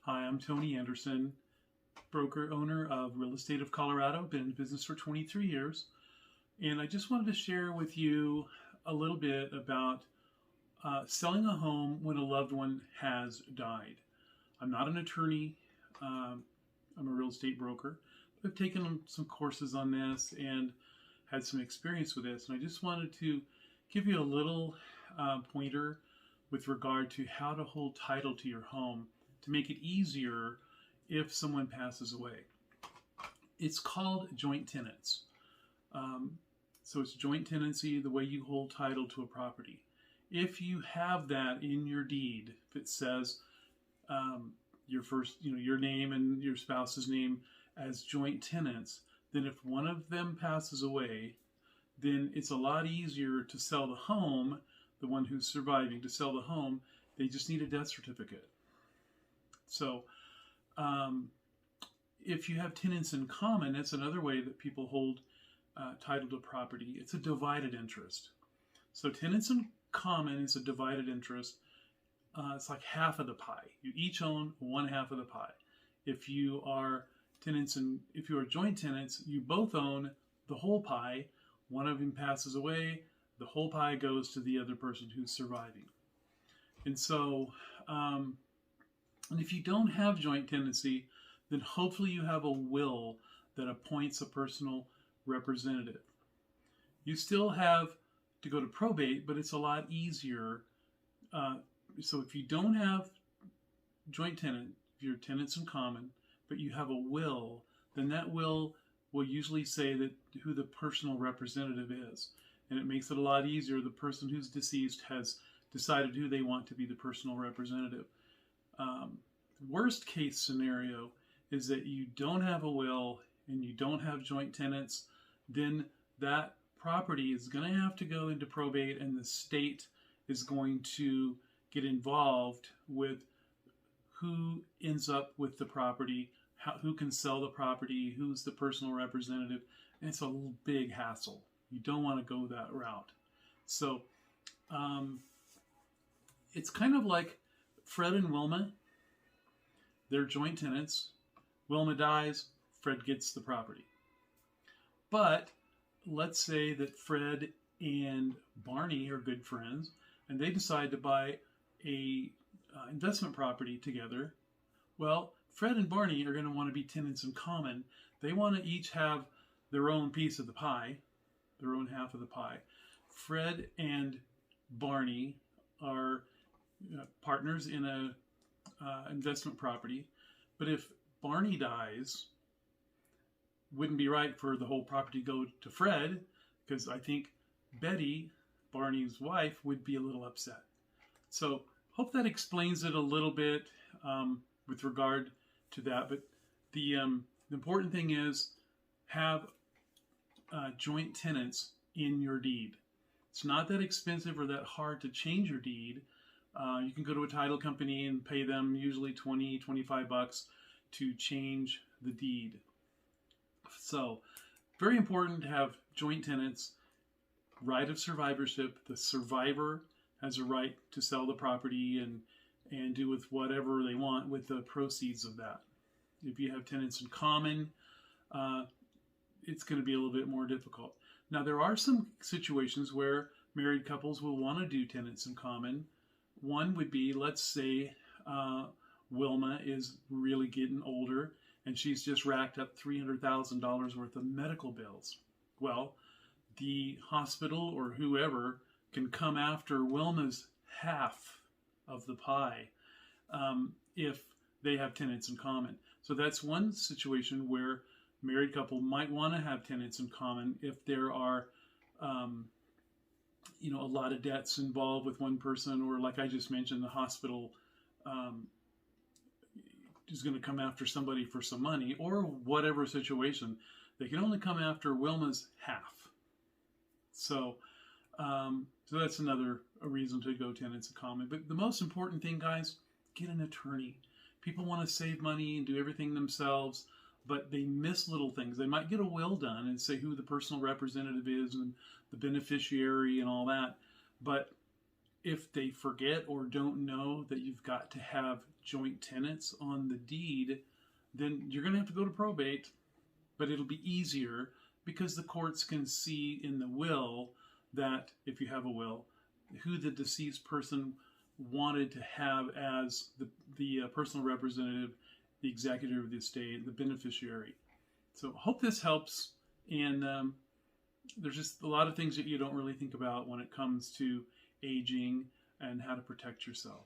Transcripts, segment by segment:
Hi, I'm Tony Anderson, broker owner of Real Estate of Colorado. Been in business for 23 years. And I just wanted to share with you a little bit about selling a home when a loved one has died. I'm not an attorney. I'm a real estate broker. But I've taken some courses on this and had some experience with this. And I just wanted to give you a little pointer with regard to how to hold title to your home to make it easier if someone passes away. It's called joint tenants. So it's joint tenancy, the way you hold title to a property. If you have that in your deed, if it says your name and your spouse's name as joint tenants, then if one of them passes away, then it's a lot easier to sell the home, the one who's surviving, to sell the home. They just need a death certificate. So if you have tenants in common, that's another way that people hold title to property. It's a divided interest. So tenants in common is a divided interest. It's like half of the pie. You each own one half of the pie. If you are joint tenants, you both own the whole pie. One of them passes away, the whole pie goes to the other person who's surviving. And so, and if you don't have joint tenancy, then hopefully you have a will that appoints a personal representative. You still have to go to probate, but it's a lot easier. So if you don't have joint tenant, if you're tenants in common, but you have a will, then that will usually say that who the personal representative is. And it makes it a lot easier. The person who's deceased has decided who they want to be the personal representative. Worst case scenario is that you don't have a will and you don't have joint tenants, then that property is going to have to go into probate, and the state is going to get involved with who ends up with the property, who can sell the property, who's the personal representative, and it's a big hassle. You don't want to go that route. So it's kind of like Fred and Wilma. They're joint tenants. Wilma dies, Fred gets the property. But let's say that Fred and Barney are good friends, and they decide to buy a investment property together. Well, Fred and Barney are going to want to be tenants in common. They want to each have their own piece of the pie, their own half of the pie. Fred and Barney are partners in a investment property, but if Barney dies, wouldn't be right for the whole property to go to Fred, because I think Betty, Barney's wife, would be a little upset. So hope that explains it a little bit with regard to that. But the important thing is have joint tenants in your deed. It's not that expensive or that hard to change your deed. You can go to a title company and pay them usually $20, $25 to change the deed. So very important to have joint tenants. Right of survivorship. The survivor has a right to sell the property and do with whatever they want with the proceeds of that. If you have tenants in common, it's going to be a little bit more difficult. Now, there are some situations where married couples will want to do tenants in common. One would be, let's say Wilma is really getting older and she's just racked up $300,000 worth of medical bills. Well, the hospital or whoever can come after Wilma's half of the pie if they have tenants in common. So that's one situation where married couple might want to have tenants in common if there are a lot of debts involved with one person, or like I just mentioned, the hospital is going to come after somebody for some money, or whatever situation. They can only come after Wilma's half. So that's another reason to go tenants in common. But the most important thing, guys, get an attorney. People want to save money and do everything themselves, but they miss little things. They might get a will done and say who the personal representative is and the beneficiary and all that. But if they forget or don't know that you've got to have joint tenants on the deed, then you're going to have to go to probate, but it'll be easier because the courts can see in the will that, if you have a will, who the deceased person wanted to have as the personal representative, the executor of the estate, the beneficiary. So hope this helps. And there's just a lot of things that you don't really think about when it comes to aging and how to protect yourself.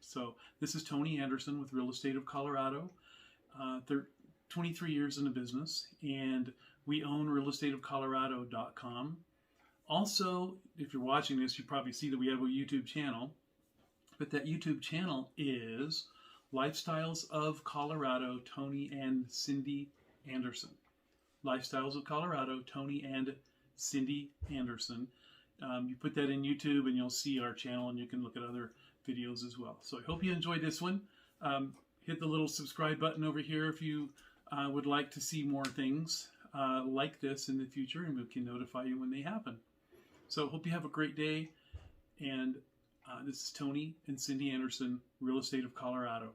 So this is Tony Anderson with Real Estate of Colorado. 23 years in the business, and we own RealEstateOfColorado.com. Also, if you're watching this, you probably see that we have a YouTube channel, but that YouTube channel is Lifestyles of Colorado, Tony and Cindy Anderson. Lifestyles of Colorado, Tony and Cindy Anderson. You put that in YouTube and you'll see our channel, and you can look at other videos as well. So I hope you enjoyed this one. Hit the little subscribe button over here if you would like to see more things like this in the future, and we can notify you when they happen. So hope you have a great day, and this is Tony and Cindy Anderson, Real Estate of Colorado.